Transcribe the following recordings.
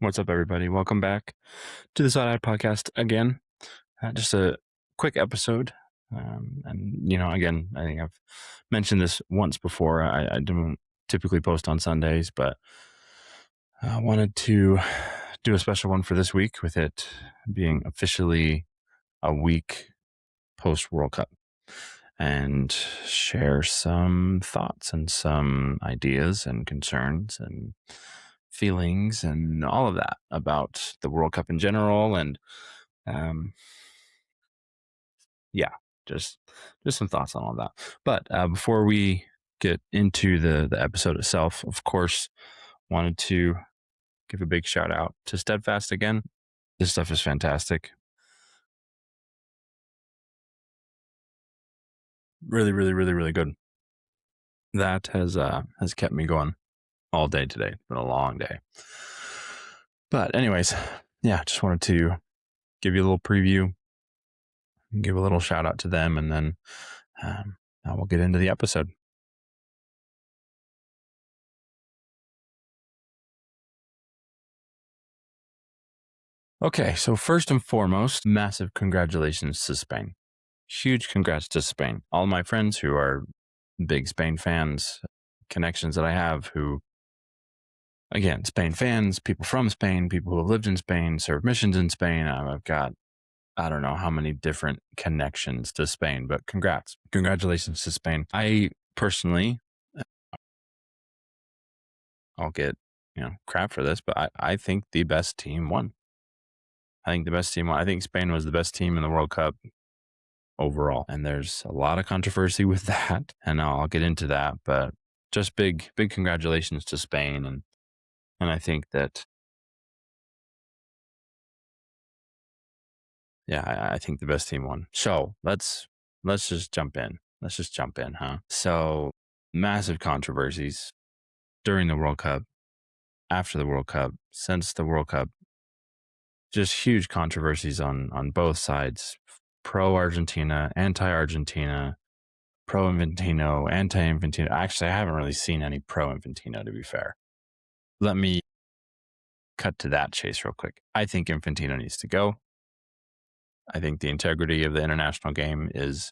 What's up, everybody? Welcome back to the Side Eye Podcast again. Just a quick episode. Again, I think I've mentioned this once before. I don't typically post on Sundays, but I wanted to do a special one for this week with it being officially a week post World Cup and share some thoughts and some ideas and concerns and feelings and all of that about the World Cup in general. And um, yeah, just some thoughts on all that. But before we get into the episode itself, of course, wanted to give a big shout out to Steadfast again. This stuff is fantastic. Really, really, really, really good. That has kept me going all day today. It's been a long day. But anyways, yeah, just wanted to give you a little preview, give a little shout out to them, and then now we'll get into the episode. Okay, so first and foremost, massive congratulations to Spain. Huge congrats to Spain. All my friends who are big Spain fans, connections that I have who, again, Spain fans, people from Spain, people who have lived in Spain, served missions in Spain. I've got, I don't know how many different connections to Spain, but congrats. Congratulations to Spain. I personally, I'll get, crap for this, but I think the best team won. I think Spain was the best team in the World Cup overall. And there's a lot of controversy with that. And I'll get into that. But just big congratulations to Spain. And I think that, yeah, I think the best team won. So let's just jump in. Huh? So massive controversies during the World Cup, after the World Cup, since the World Cup. Just huge controversies on both sides, pro-Argentina, anti-Argentina, pro-Infantino, anti-Infantino. Actually, I haven't really seen any pro-Infantino, to be fair. Let me cut to that chase real quick. I think Infantino needs to go. I think the integrity of the international game is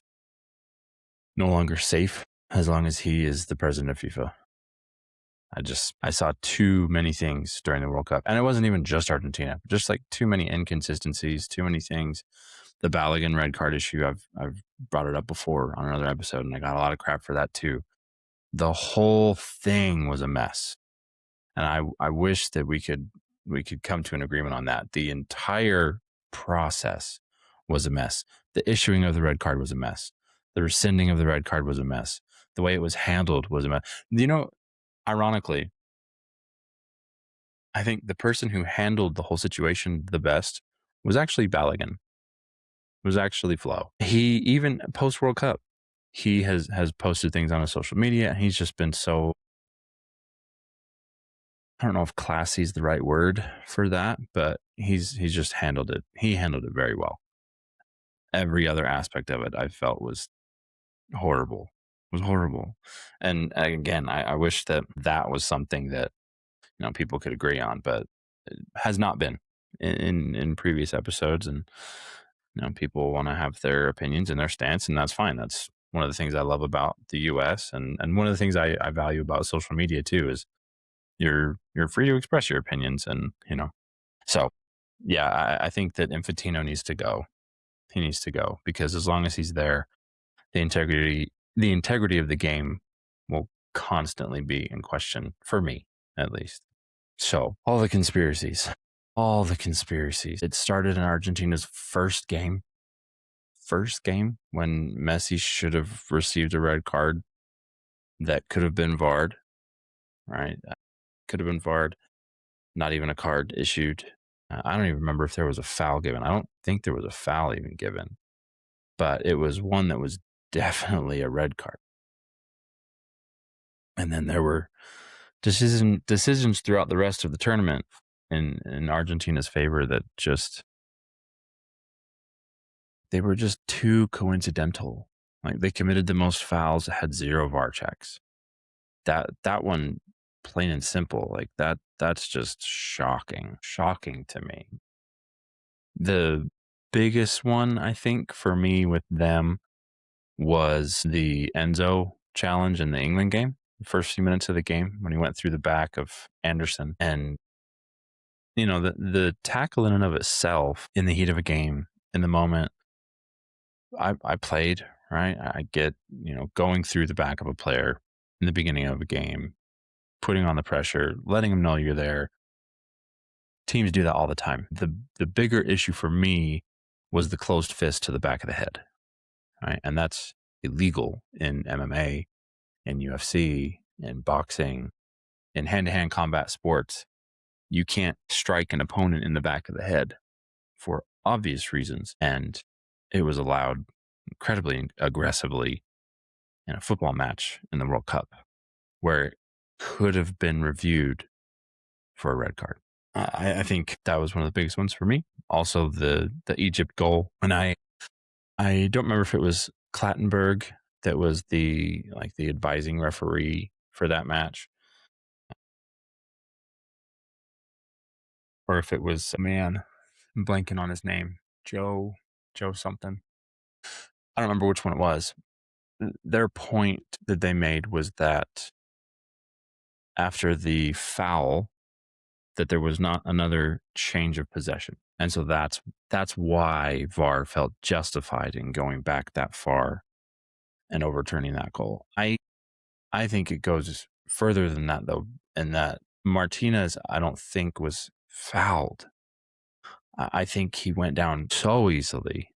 no longer safe as long as he is the president of FIFA. I saw too many things during the World Cup. And it wasn't even just Argentina, just like too many inconsistencies, too many things. The Balogun red card issue, I've brought it up before on another episode, and I got a lot of crap for that too. The whole thing was a mess. And I wish that we could come to an agreement on that. The entire process was a mess. The issuing of the red card was a mess. The rescinding of the red card was a mess. The way it was handled was a mess. Ironically, I think the person who handled the whole situation the best was actually Balogun. Was actually Flo. He, even post World Cup, he has posted things on his social media, and he's just been so, I don't know if classy is the right word for that, but he's just handled it. He handled it very well. Every other aspect of it I felt was horrible. And again, I wish that was something that people could agree on, but it has not been in previous episodes. And people want to have their opinions and their stance, and that's fine. That's one of the things I love about the US, and one of the things I value about social media too is you're free to express your opinions. And so yeah, I think that Infantino needs to go. He needs to go, because as long as he's there, the integrity of the game will constantly be in question, for me at least. So all the conspiracies. It started in Argentina's first game when Messi should have received a red card that could have been VAR'd, right? Could have been VAR'd, not even a card issued. I don't even remember if there was a foul given. I don't think there was a foul even given, but it was one that was definitely a red card. And then there were decisions throughout the rest of the tournament in Argentina's favor that they were just too coincidental. Like, they committed the most fouls, had 0 VAR checks. That one plain and simple. Like that's just shocking to me. The biggest one, I think, for me with them was the Enzo challenge in the England game, the first few minutes of the game when he went through the back of Anderson. And, the tackle in and of itself in the heat of a game, in the moment, I played, right? I get, going through the back of a player in the beginning of a game, putting on the pressure, letting them know you're there. Teams do that all the time. The bigger issue for me was the closed fist to the back of the head, right? And that's illegal in MMA, in UFC, in boxing, in hand-to-hand combat sports. You can't strike an opponent in the back of the head for obvious reasons. And it was allowed incredibly aggressively in a football match in the World Cup, where it could have been reviewed for a red card. I think that was one of the biggest ones for me. Also, the Egypt goal, and I don't remember if it was Clattenburg that was the advising referee for that match, or if it was a man. I'm blanking on his name, Joe something. I don't remember which one it was. Their point that they made was that after the foul, that there was not another change of possession. And so that's why VAR felt justified in going back that far and overturning that goal. I think it goes further than that, though, and that Martinez, I don't think, was fouled. I think he went down so easily,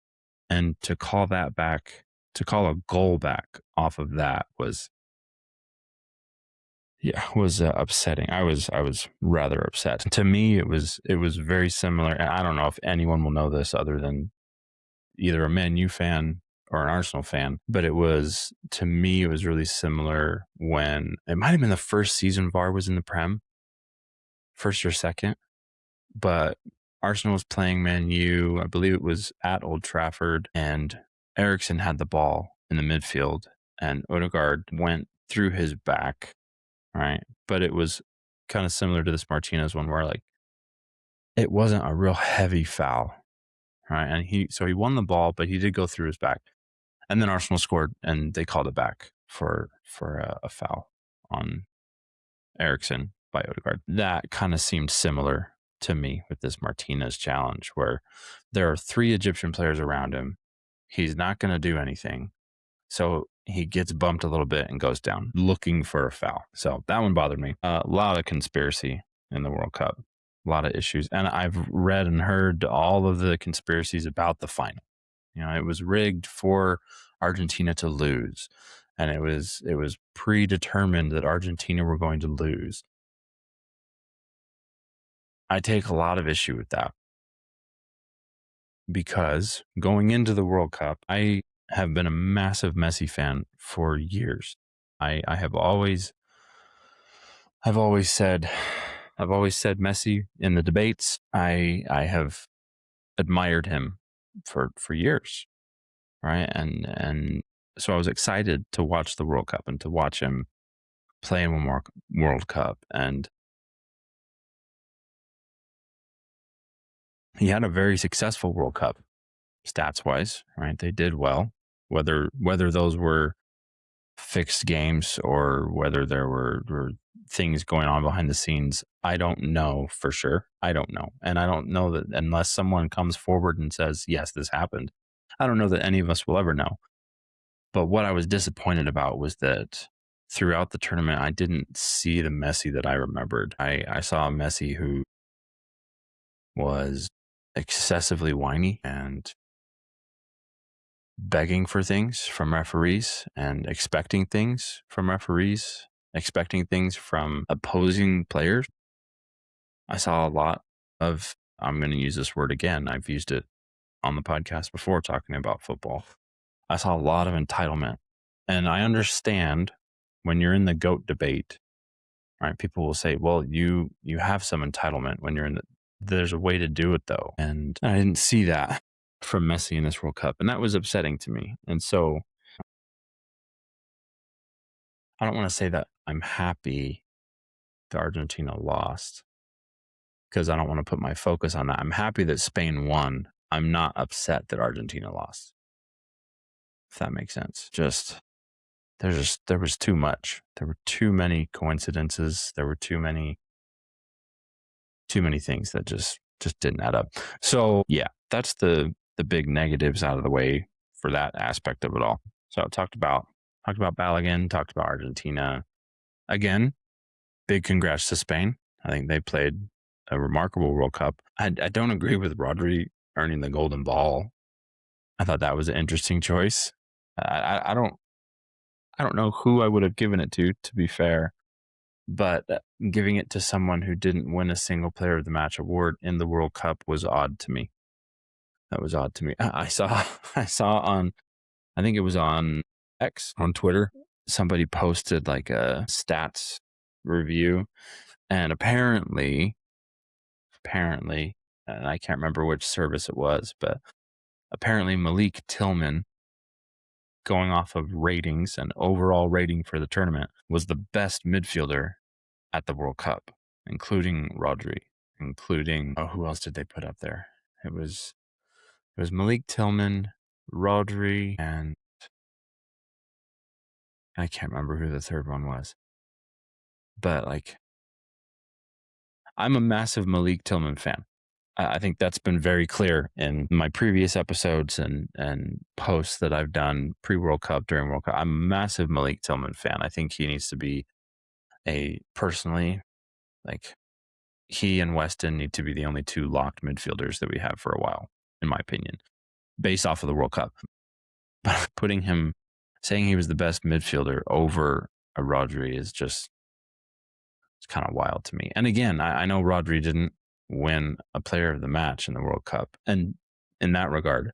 and to call a goal back off of that was upsetting. I was rather upset. To me, it was very similar. And I don't know if anyone will know this other than either a Man U fan or an Arsenal fan, but to me, it was really similar when it might have been the first season VAR was in the Prem, first or second, but Arsenal was playing Man U. I believe it was at Old Trafford, and Eriksen had the ball in the midfield, and Odegaard went through his back, right? But it was kind of similar to this Martinez one where it wasn't a real heavy foul, right? And he won the ball, but he did go through his back. And then Arsenal scored, and they called it back for a foul on Eriksen by Odegaard. That kind of seemed similar to me with this Martinez challenge, where there are 3 Egyptian players around him. He's not going to do anything. So he gets bumped a little bit and goes down looking for a foul. So that one bothered me. A lot of conspiracy in the World Cup, a lot of issues. And I've read and heard all of the conspiracies about the final. It was rigged for Argentina to lose. And it was predetermined that Argentina were going to lose. I take a lot of issue with that, because going into the World Cup, I have been a massive Messi fan for years. I have always said Messi in the debates. I have admired him for years, right? And so I was excited to watch the World Cup and to watch him play in one more World Cup. And he had a very successful World Cup, stats wise, right? They did well. Whether those were fixed games or whether there were things going on behind the scenes, I don't know for sure. I don't know. And I don't know that unless someone comes forward and says, yes, this happened, I don't know that any of us will ever know. But what I was disappointed about was that throughout the tournament, I didn't see the Messi that I remembered. I saw a Messi who was excessively whiny and begging for things from referees and expecting things from referees, expecting things from opposing players. I saw a lot of, I'm going to use this word again, I've used it on the podcast before talking about football. I saw a lot of entitlement. And I understand when you're in the GOAT debate, right? People will say, well, you have some entitlement when you're there's a way to do it though. And I didn't see that from Messi in this World Cup. And that was upsetting to me. And so I don't want to say that I'm happy that Argentina lost because I don't want to put my focus on that. I'm happy that Spain won. I'm not upset that Argentina lost. If that makes sense. There was too much. There were too many coincidences. There were too many things that just didn't add up. So yeah, that's the big negatives out of the way for that aspect of it all. So I talked about Balogun, talked about Argentina. Again, big congrats to Spain. I think they played a remarkable World Cup. I don't agree with Rodri earning the golden ball. I thought that was an interesting choice. I don't know who I would have given it to be fair, but giving it to someone who didn't win a single Player of the Match award in the World Cup was odd to me. That was odd to me. I saw on, I think it was on X, on Twitter, somebody posted like a stats review, and apparently, and I can't remember which service it was, but apparently Malik Tillman, going off of ratings and overall rating for the tournament, was the best midfielder at the World Cup, including Rodri, including, who else did they put up there? It was Malik Tillman, Rodri, and I can't remember who the third one was. But like, I'm a massive Malik Tillman fan. I think that's been very clear in my previous episodes and posts that I've done pre-World Cup, during World Cup. I'm a massive Malik Tillman fan. I think he needs to be personally, like, he and Weston need to be the only two locked midfielders that we have for a while, in my opinion, based off of the World Cup. But saying he was the best midfielder over a Rodri is just, it's kind of wild to me. And again, I know Rodri didn't win a Player of the Match in the World Cup. And in that regard,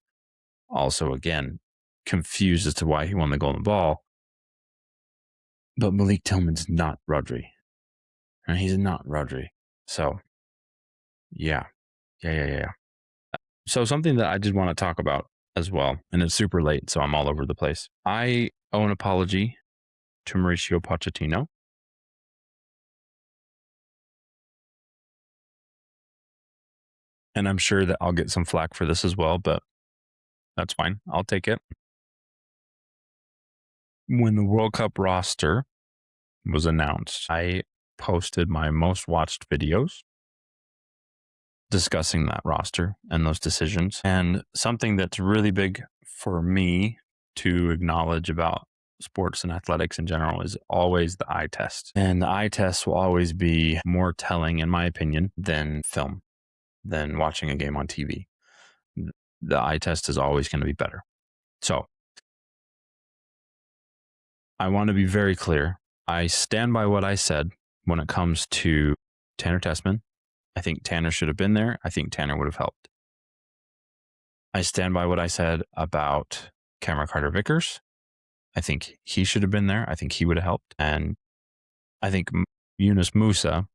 also, again, confused as to why he won the golden ball. But Malik Tillman's not Rodri. And he's not Rodri. So, yeah. So something that I did want to talk about as well, and it's super late, so I'm all over the place. I owe an apology to Mauricio Pochettino. And I'm sure that I'll get some flack for this as well, but that's fine. I'll take it. When the World Cup roster was announced, I posted my most watched videos discussing that roster and those decisions. And something that's really big for me to acknowledge about sports and athletics in general is always the eye test. And the eye test will always be more telling, in my opinion, than film, than watching a game on TV. The eye test is always going to be better. So I want to be very clear. I stand by what I said when it comes to Tanner Tessman. I think Tanner should have been there. I think Tanner would have helped. I stand by what I said about Cameron Carter-Vickers. I think he should have been there. I think he would have helped. And I think Yunus Musa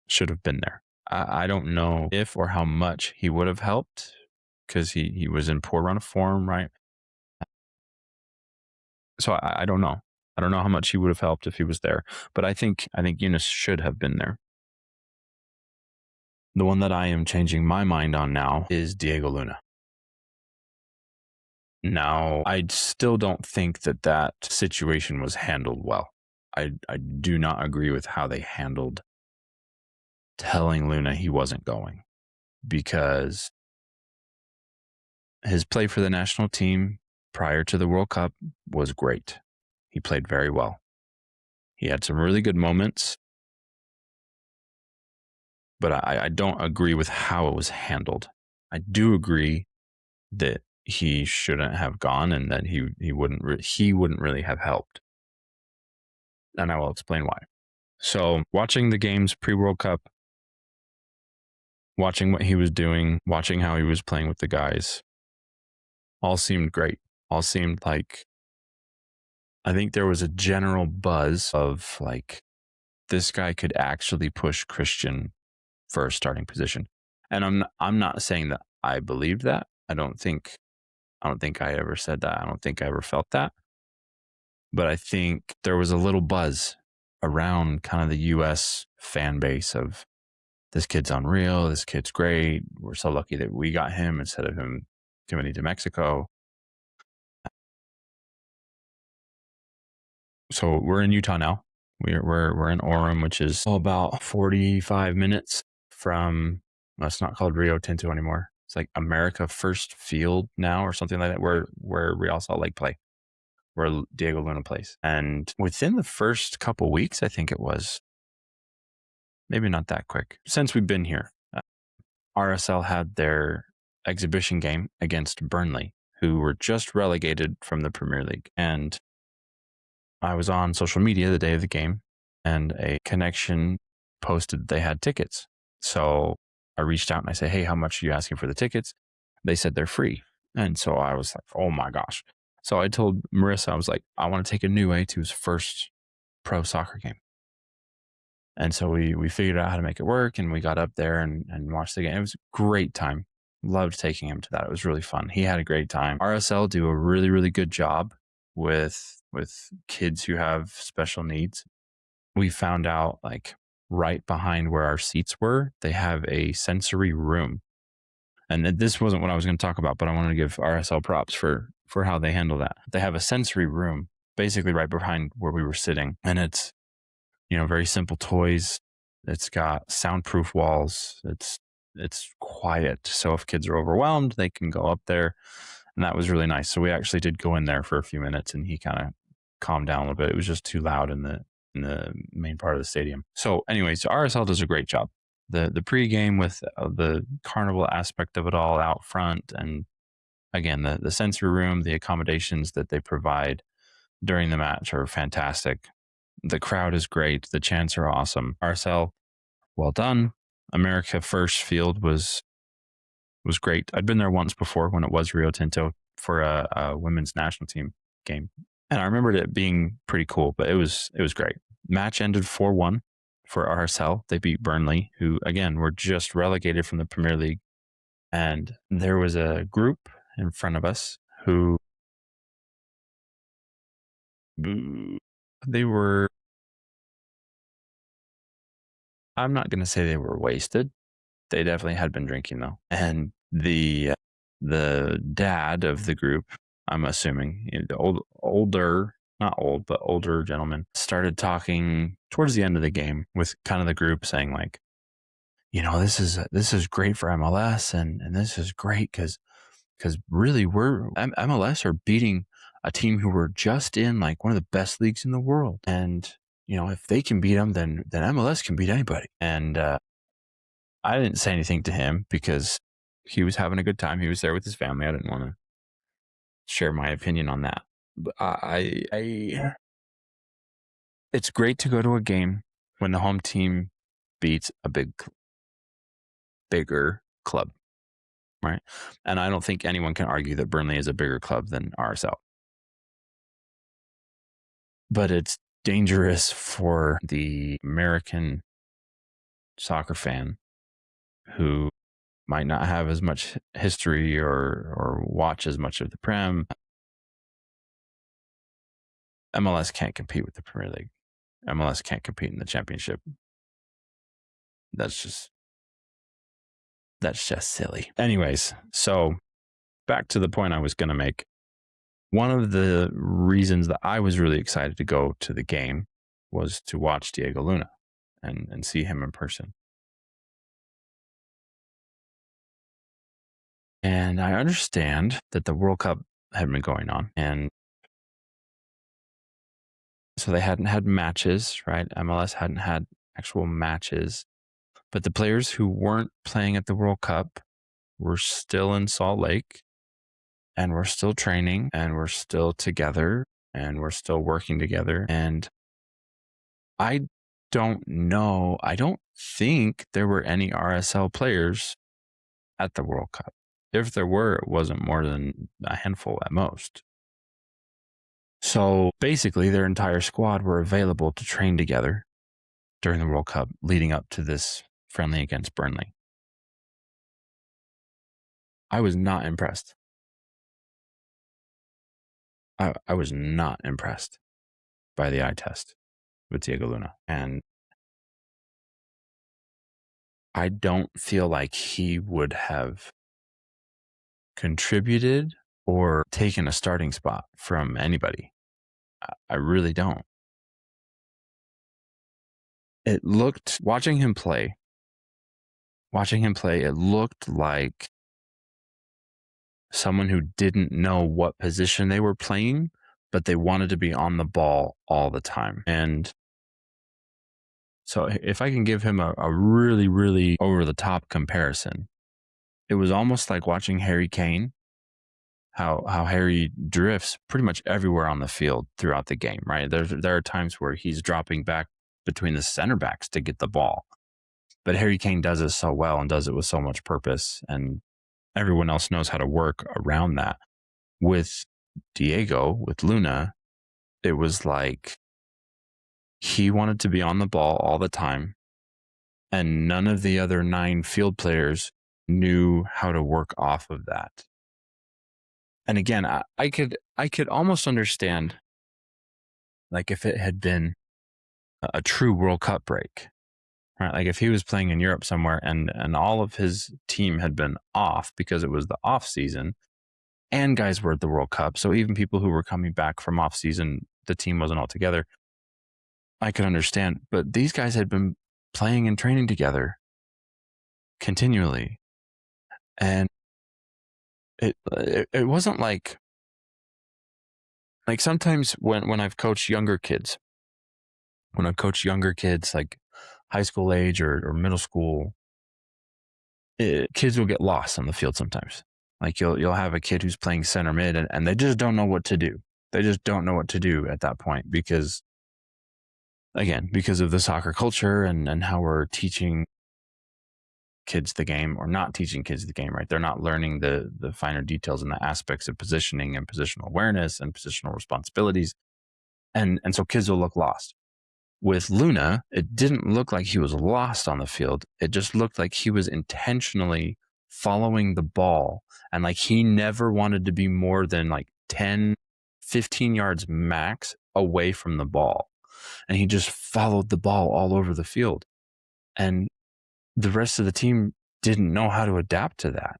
should have been there. I don't know if or how much he would have helped because he was in poor run of form, right? So I don't know. I don't know how much he would have helped if he was there. But I think Yunus should have been there. The one that I am changing my mind on now is Diego Luna. Now, I still don't think that situation was handled well. I do not agree with how they handled telling Luna he wasn't going, because his play for the national team prior to the World Cup was great. He played very well. He had some really good moments, but I don't agree with how it was handled. I do agree that he shouldn't have gone and that he wouldn't really have helped. And I will explain why. So watching the games pre-World Cup, watching what he was doing, watching how he was playing with the guys, all seemed great. All seemed like, I think there was a general buzz of like, this guy could actually push Christian for a starting position. And I'm not saying that I believed that. I don't think I ever said that. I don't think I ever felt that. But I think there was a little buzz around kind of the US fan base of this kid's unreal, this kid's great. We're so lucky that we got him instead of him coming to Mexico. So we're in Utah now. We're in Orem, which is about 45 minutes from. Well, it's not called Rio Tinto anymore. It's like America First Field now, or something like that, where Real Salt Lake play, where Diego Luna plays. And within the first couple weeks, I think it was, maybe not that quick, since we've been here, RSL had their exhibition game against Burnley, who were just relegated from the Premier League. And I was on social media the day of the game, and a connection posted they had tickets. So I reached out and I said, hey, how much are you asking for the tickets? They said they're free. And so I was like, oh my gosh. So I told Marissa, I was like, I want to take a new way to his first pro soccer game. And so we figured out how to make it work, and we got up there and watched the game. It was a great time. Loved taking him to that. It was really fun. He had a great time. RSL do a really, really good job with kids who have special needs. We found out, like, right behind where our seats were, they have a sensory room. And this wasn't what I was going to talk about, but I wanted to give RSL props for how they handle that. They have a sensory room basically right behind where we were sitting, and it's, very simple toys. It's got soundproof walls. It's quiet. So if kids are overwhelmed, they can go up there. And that was really nice. So we actually did go in there for a few minutes, and he kind of calmed down a little bit. It was just too loud in the main part of the stadium. So anyways, RSL does a great job. The pregame with the carnival aspect of it all out front, and again, the sensory room, the accommodations that they provide during the match are fantastic. The crowd is great. The chants are awesome. RSL, well done. America First Field was great. I'd been there once before when it was Rio Tinto for a women's national team game, and I remembered it being pretty cool. But it was great. Match ended 4-1 for RSL. They beat Burnley, who again were just relegated from the Premier League, and there was a group in front of us who they were. I'm not going to say they were wasted. They definitely had been drinking though. And the dad of the group, I'm assuming, the older, not old, but older gentleman, started talking towards the end of the game with kind of the group, saying like, this is great for MLS, and this is great because really we're MLS are beating a team who were just in like one of the best leagues in the world, and if they can beat them, then MLS can beat anybody. And I didn't say anything to him because he was having a good time. He was there with his family. I didn't want to share my opinion on that. But it's great to go to a game when the home team beats a bigger club, right? And I don't think anyone can argue that Burnley is a bigger club than RSL. But it's dangerous for the American soccer fan who might not have as much history or watch as much of the Prem. MLS can't compete with the Premier League. MLS can't compete in the Championship. That's just silly. Anyways, so back to the point I was going to make. One of the reasons that I was really excited to go to the game was to watch Diego Luna and see him in person. And I understand that the World Cup had been going on, and so they hadn't had matches, right? MLS hadn't had actual matches, but the players who weren't playing at the World Cup were still in Salt Lake, and we're still training, and we're still together, and we're still working together. And I don't know. I don't think there were any RSL players at the World Cup. If there were, it wasn't more than a handful at most. So basically, their entire squad were available to train together during the World Cup leading up to this friendly against Burnley. I was not impressed. I was not impressed by the eye test with Diego Luna. And I don't feel like he would have contributed or taken a starting spot from anybody. I really don't. It looked, watching him play, it looked like someone who didn't know what position they were playing, but they wanted to be on the ball all the time. And so if I can give him a really, really over the top comparison, it was almost like watching Harry Kane, how Harry drifts pretty much everywhere on the field throughout the game, right? There are times where he's dropping back between the center backs to get the ball. But Harry Kane does it so well and does it with so much purpose, and everyone else knows how to work around that. With Diego, with Luna, it was like he wanted to be on the ball all the time, and none of the other 9 field players knew how to work off of that. And again, I could almost understand, like, if it had been a true World Cup break, right? Like if he was playing in Europe somewhere and all of his team had been off because it was the off season, and guys were at the World Cup, so even people who were coming back from off season, the team wasn't all together, I could understand. But these guys had been playing and training together continually, and it wasn't like sometimes when I've coached younger kids, like high school age or middle school, kids will get lost on the field sometimes. Like you'll have a kid who's playing center mid and they just don't know what to do. They just don't know what to do at that point because of the soccer culture and how we're teaching kids the game or not teaching kids the game, right? They're not learning the finer details and the aspects of positioning and positional awareness and positional responsibilities. And so kids will look lost. With Luna, it didn't look like he was lost on the field. It just looked like he was intentionally following the ball, and like he never wanted to be more than like 10, 15 yards max away from the ball. And he just followed the ball all over the field. And the rest of the team didn't know how to adapt to that.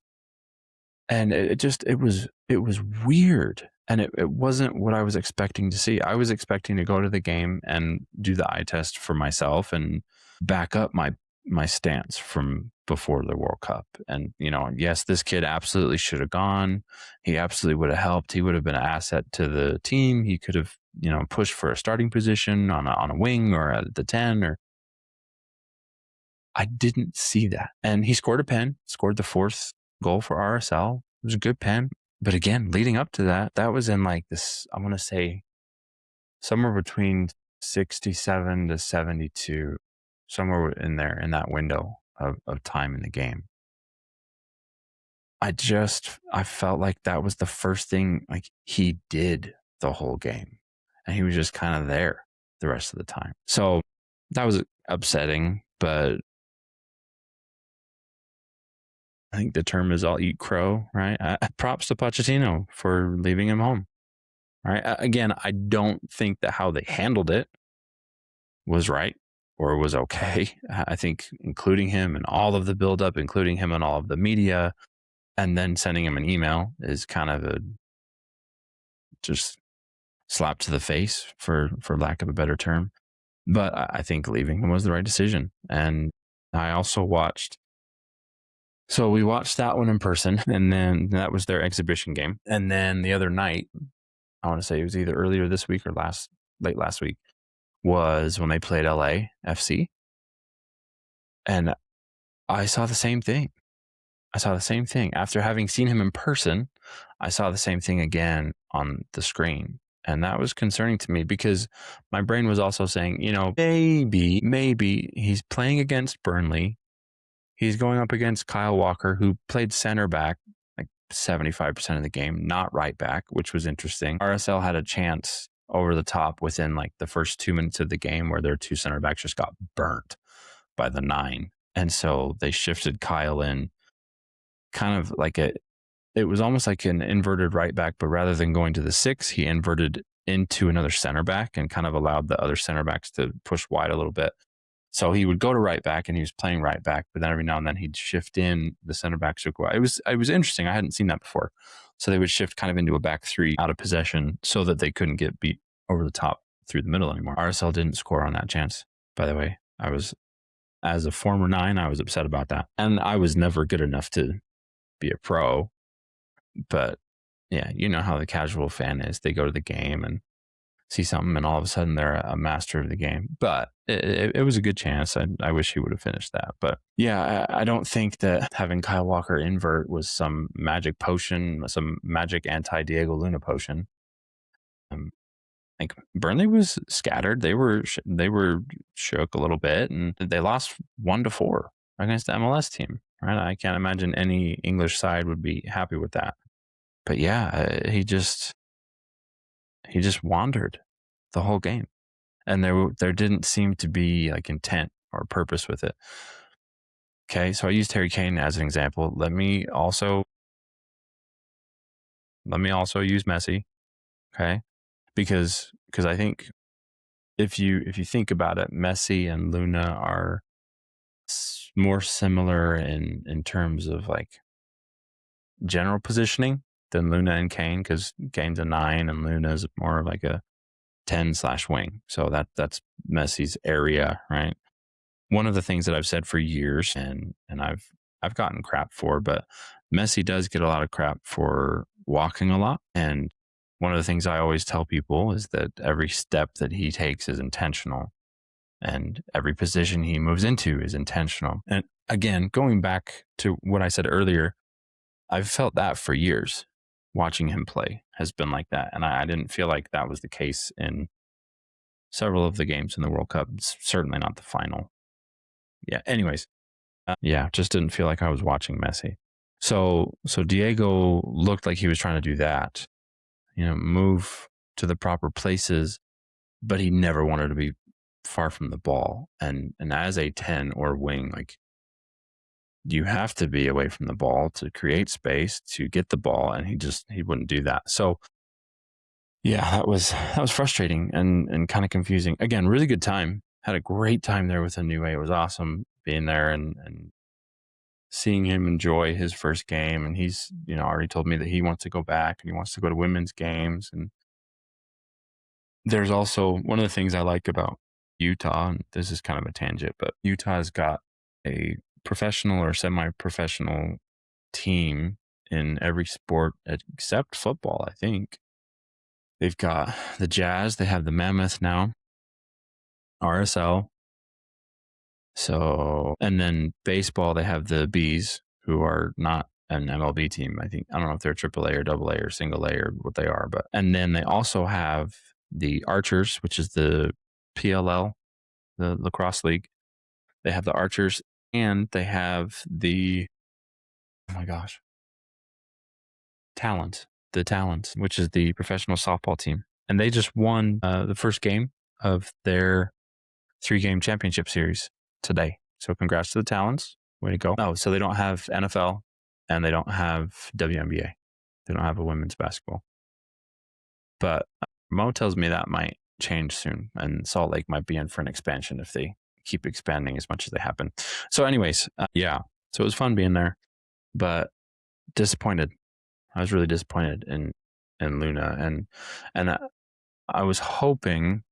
And it was weird. And it wasn't what I was expecting to see. I was expecting to go to the game and do the eye test for myself and back up my stance from before the World Cup. And, yes, this kid absolutely should have gone. He absolutely would have helped. He would have been an asset to the team. He could have, pushed for a starting position on a wing or at the 10 or. I didn't see that. And he scored the 4th goal for RSL. It was a good pen. But again, leading up to that was in like this, I want to say somewhere between 67 to 72, somewhere in there, in that window of time in the game. I felt like that was the first thing like he did the whole game. And he was just kind of there the rest of the time. So that was upsetting, but I think the term is I'll eat crow, right? Props to Pochettino for leaving him home, right? Again, I don't think that how they handled it was right or was okay. I think including him and all of the buildup, including him and all of the media, and then sending him an email is kind of a just slap to the face, for lack of a better term. But I think leaving him was the right decision. And I also watched. So we watched that one in person, and then that was their exhibition game. And then the other night, I want to say it was either earlier this week or late last week, was when they played LA FC. And I saw the same thing. After having seen him in person, I saw the same thing again on the screen. And that was concerning to me because my brain was also saying, maybe he's playing against Burnley. He's going up against Kyle Walker, who played center back like 75% of the game, not right back, which was interesting. RSL had a chance over the top within like the first 2 minutes of the game where their 2 center backs just got burnt by the 9. And so they shifted Kyle in kind of like it was almost like an inverted right back, but rather than going to the 6, he inverted into another center back and kind of allowed the other center backs to push wide a little bit. So he would go to right back, and he was playing right back, but then every now and then he'd shift in the center back circle. It was interesting. I hadn't seen that before. So they would shift kind of into a back three out of possession so that they couldn't get beat over the top through the middle anymore. RSL didn't score on that chance, by the way. As a former 9, I was upset about that. And I was never good enough to be a pro. But yeah, you know how the casual fan is. They go to the game and see something, and all of a sudden they're a master of the game. But it was a good chance. I wish he would have finished that. But yeah, I don't think that having Kyle Walker invert was some magic potion, some magic anti-Diego Luna potion. Like Burnley was scattered. They were shook a little bit, and they lost 1-4 against the MLS team. Right? I can't imagine any English side would be happy with that. But yeah, he just wandered the whole game, and there didn't seem to be like intent or purpose with it. Okay, so I used Harry Kane as an example. Let me also use Messi. Okay, because I think if you think about it, Messi and Luna are more similar in terms of like general positioning than Luna and Kane, because Kane's a 9 and Luna is more like a 10/wing. So that's Messi's area, right? One of the things that I've said for years, and I've gotten crap for, but Messi does get a lot of crap for walking a lot. And one of the things I always tell people is that every step that he takes is intentional, and every position he moves into is intentional. And again, going back to what I said earlier, I've felt that for years. Watching him play has been like that. And I didn't feel like that was the case in several of the games in the World Cup. It's certainly not the final. Yeah. Anyways, just didn't feel like I was watching Messi. So Diego looked like he was trying to do that, move to the proper places, but he never wanted to be far from the ball. And as a 10 or wing, like, you have to be away from the ball to create space to get the ball, and he wouldn't do that. So yeah, that was frustrating and kind of confusing. Again, really good time. Had a great time there with Inoue. It was awesome being there and seeing him enjoy his first game. And he's, already told me that he wants to go back and he wants to go to women's games. And there's also one of the things I like about Utah, and this is kind of a tangent, but Utah's got a professional or semi-professional team in every sport except football, I think. They've got the Jazz, they have the Mammoth now, RSL. So, and then baseball, they have the Bees, who are not an MLB team. I don't know if they're AAA or AA or single A or what they are, but, and then they also have the Archers, which is the PLL, the lacrosse league. They have the Archers, and they have the, oh my gosh, the Talons, which is the professional softball team. And they just won the first game of their 3-game championship series today. So congrats to the Talons. Way to go. Oh, so they don't have NFL and they don't have WNBA. They don't have a women's basketball. But Mo tells me that might change soon, and Salt Lake might be in for an expansion if they keep expanding as much as they have been. So anyways, so it was fun being there, but disappointed. I was really disappointed in Luna, and I was hoping,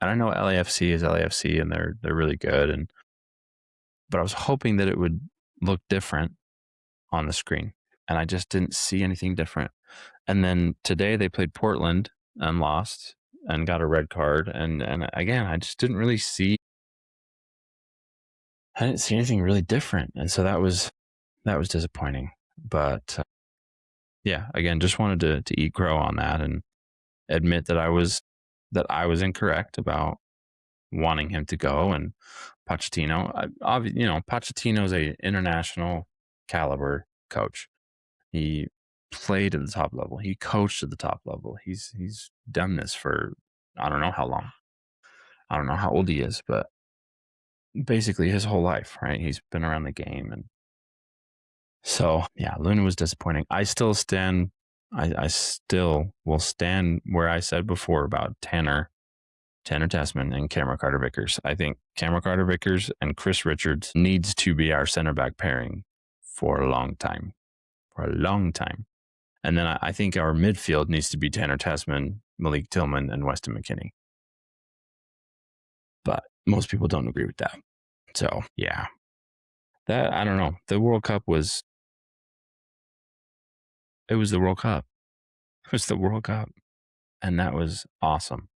and I know LAFC is LAFC and they're really good, but I was hoping that it would look different on the screen, and I just didn't see anything different. And then today they played Portland and lost and got a red card, and again, I just didn't really see. I didn't see anything really different, and so that was disappointing. But again, just wanted to eat crow on that and admit that I was incorrect about wanting him to go. And Pochettino, Pochettino's a international caliber coach. He played at the top level. He coached at the top level. He's done this for I don't know how long. I don't know how old he is, but basically his whole life, right? He's been around the game. And so, Luna was disappointing. I still stand, I still will stand where I said before about Tanner Tanner Tasman, and Cameron Carter-Vickers. I think Cameron Carter-Vickers and Chris Richards needs to be our center back pairing for a long time. For a long time. And then I think our midfield needs to be Tanner Tasman, Malik Tillman, and Weston McKennie. But most people don't agree with that. So, yeah. That, I don't know. The World Cup was... It was the World Cup. It was the World Cup. And that was awesome.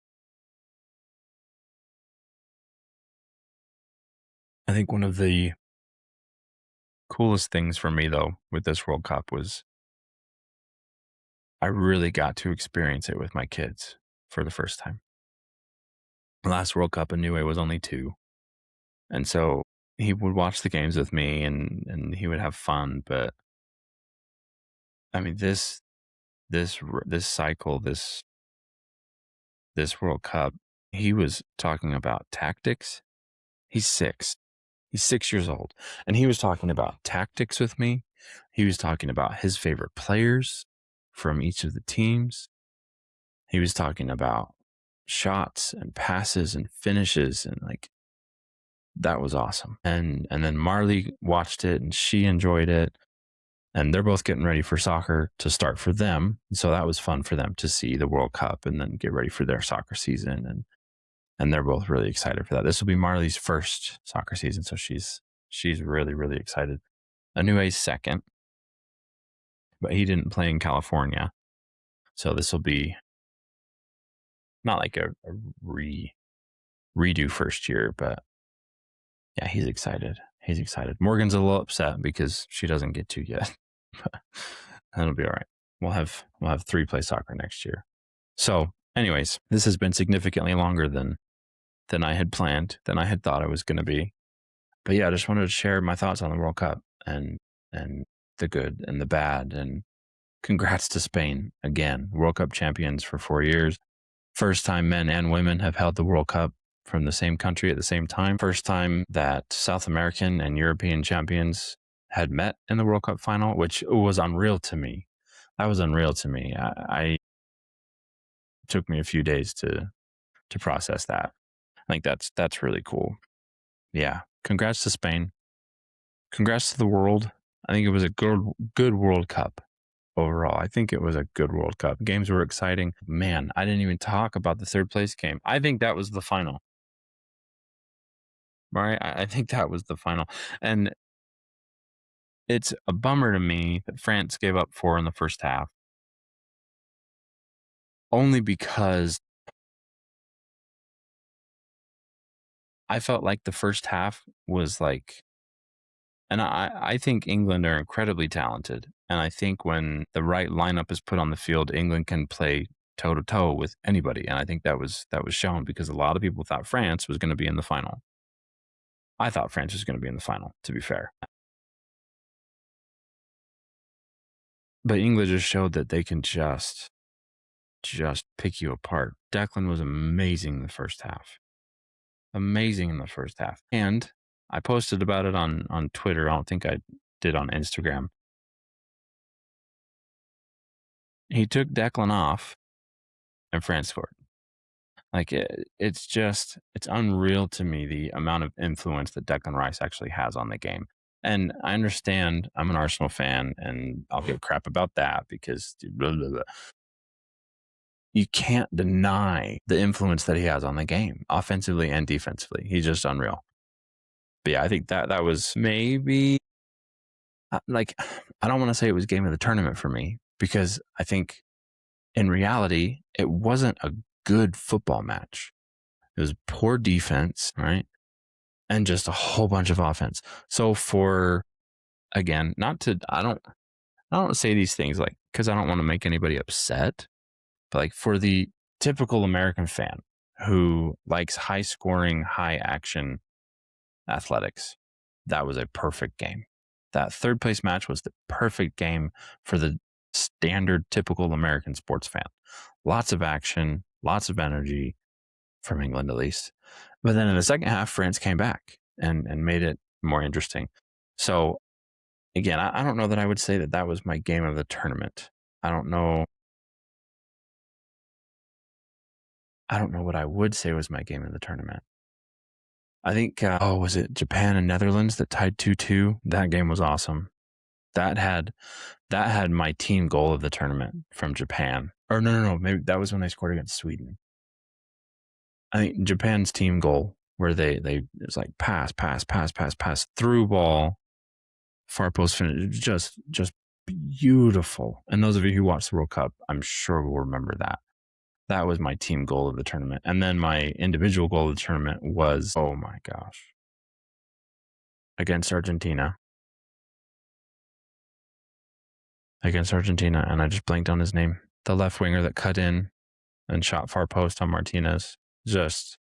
I think one of the coolest things for me, though, with this World Cup was I really got to experience it with my kids for the first time. Last World Cup, Inoue was only 2. And so he would watch the games with me and he would have fun. But I mean, this cycle, this World Cup, he was talking about tactics. He's 6. He's 6 years old. And he was talking about tactics with me. He was talking about his favorite players from each of the teams. He was talking about shots and passes and finishes, and like, that was awesome. And then Marley watched it and she enjoyed it. And they're both getting ready for soccer to start for them. So that was fun for them to see the World Cup and then get ready for their soccer season. And they're both really excited for that. This will be Marley's first soccer season. So she's really, really excited. Anue's second, but he didn't play in California. So this will be not like a redo first year, but yeah, he's excited. He's excited. Morgan's a little upset because she doesn't get to yet. But that'll be all right. We'll have 3 play soccer next year. So, anyways, this has been significantly longer than I had planned, than I had thought it was going to be. But yeah, I just wanted to share my thoughts on the World Cup and the good and the bad. And congrats to Spain again, World Cup champions for 4 years. First time men and women have held the World Cup from the same country at the same time. First time that South American and European champions had met in the World Cup final, which was unreal to me. That was unreal to me. I it took me a few days to process that. I think that's really cool. Yeah. Congrats to Spain. Congrats to the world. I think it was a good World Cup overall. I think it was a good World Cup. Games were exciting. Man, I didn't even talk about the third place game. I think that was the final. Right? I think that was the final. And it's a bummer to me that France gave up 4 in the first half. Only because I felt like the first half was like, and I think England are incredibly talented. And I think when the right lineup is put on the field, England can play toe to toe with anybody. And I think that was shown because a lot of people thought France was going to be in the final. I thought France was going to be in the final, to be fair. But England just showed that they can just pick you apart. Declan was amazing in the first half. Amazing in the first half. And I posted about it on Twitter. I don't think I did on Instagram. He took Declan off and France scored. Like, it's unreal to me the amount of influence that Declan Rice actually has on the game. And I understand I'm an Arsenal fan and I'll give crap about that because blah, blah, blah. You can't deny the influence that he has on the game, offensively and defensively. He's just unreal. But yeah, I think that was maybe like, I don't want to say it was game of the tournament for me because I think in reality, it wasn't a good football match. It was poor defense, right? And just a whole bunch of offense. So again, I don't say these things like, because I don't want to make anybody upset, but like for the typical American fan who likes high scoring, high action athletics, that was a perfect game. That third place match was the perfect game for the standard, typical American sports fan. Lots of action, lots of energy from England, at least. But then in the second half, France came back and made it more interesting. So again, I don't know that I would say that was my game of the tournament. I don't know. I don't know what I would say was my game of the tournament. I think, was it Japan and Netherlands that tied 2-2? That game was awesome. That had my team goal of the tournament from Japan. Or no, maybe that was when they scored against Sweden. I think Japan's team goal where they it was like pass, through ball, far post finish, just beautiful. And those of you who watched the World Cup, I'm sure will remember that. That was my team goal of the tournament. And then my individual goal of the tournament was, oh my gosh, against Argentina. And I just blanked on his name. The left winger that cut in and shot far post on Martinez. Just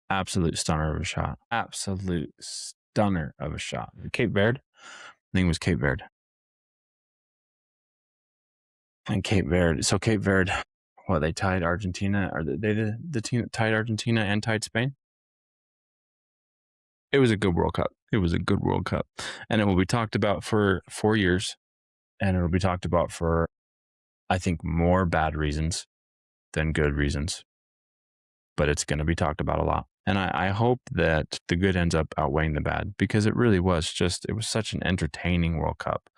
absolute stunner of a shot. Absolute stunner of a shot. Cape Verde? I think it was Cape Verde. And Cape Verde. So Cape Verde, they tied Argentina? Are they the team that tied Argentina and tied Spain? It was a good World Cup. And it will be talked about for 4 years. And it will be talked about for, I think, more bad reasons than good reasons. But it's going to be talked about a lot. And I hope that the good ends up outweighing the bad, because it really was it was such an entertaining World Cup.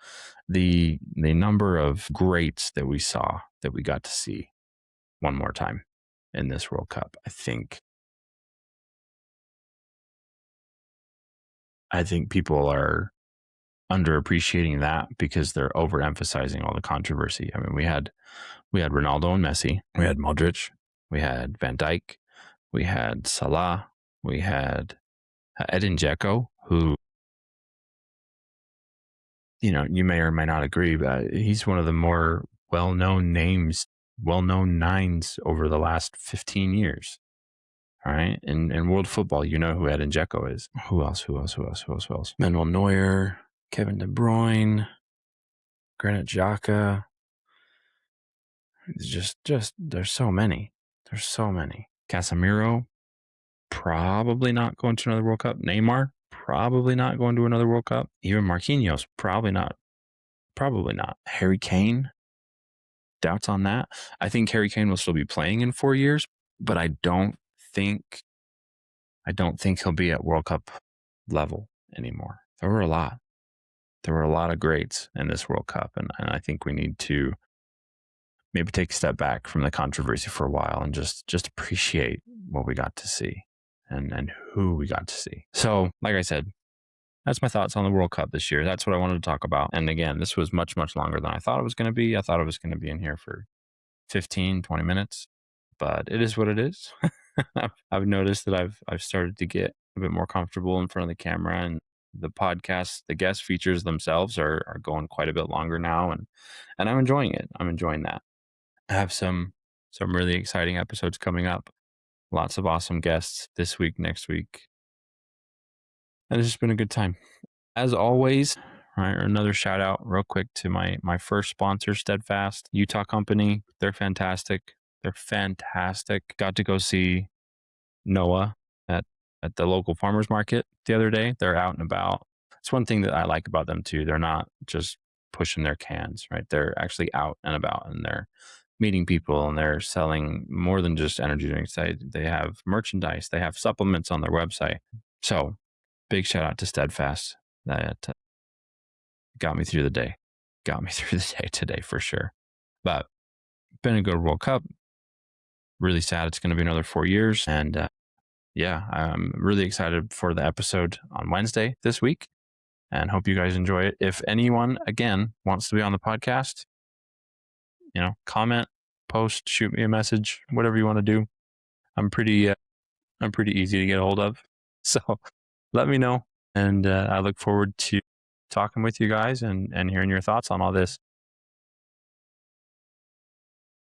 The number of greats that we saw, that we got to see one more time in this World Cup, I think people are underappreciating that because they're overemphasizing all the controversy. I mean, we had Ronaldo and Messi, we had Modric, we had Van Dijk, we had Salah, we had Edin Dzeko, who, you may or may not agree, but he's one of the more well-known nines over the last 15 years. All right. In world football, you know who Edin Dzeko is. Who else? Manuel Neuer, Kevin De Bruyne, Granit Xhaka. Just there's so many. Casemiro, probably not going to another World Cup. Neymar, probably not going to another World Cup. Even Marquinhos, probably not. Harry Kane, doubts on that. I think Harry Kane will still be playing in 4 years, but I don't think he'll be at World Cup level anymore. There were a lot of greats in this World Cup, and I think we need to maybe take a step back from the controversy for a while and just appreciate what we got to see and who we got to see. So, like I said, that's my thoughts on the World Cup this year. That's what I wanted to talk about. And again, this was much, much longer than I thought it was going to be. I thought it was going to be in here for 15, 20 minutes, but it is what it is. I've noticed that I've started to get a bit more comfortable in front of the camera, and the podcast, the guest features themselves are going quite a bit longer now, and I'm enjoying it. I'm enjoying that. I have some really exciting episodes coming up. Lots of awesome guests this week, next week. And it's just been a good time. As always, right, another shout out real quick to my first sponsor, Steadfast, Utah company. They're fantastic. Got to go see Noah at the local farmers market the other day. They're out and about. It's one thing that I like about them too. They're not just pushing their cans, right? They're actually out and about, and they're meeting people, and they're selling more than just energy drinks. They have merchandise. They have supplements on their website. So big shout out to Steadfast. That got me through the day. Today for sure. But been a good World Cup. Really sad it's going to be another 4 years. And I'm really excited for the episode on Wednesday this week, and hope you guys enjoy it. If anyone, again, wants to be on the podcast, comment, post, shoot me a message, whatever you want to do. I'm pretty easy to get a hold of. So let me know. And I look forward to talking with you guys and hearing your thoughts on all this.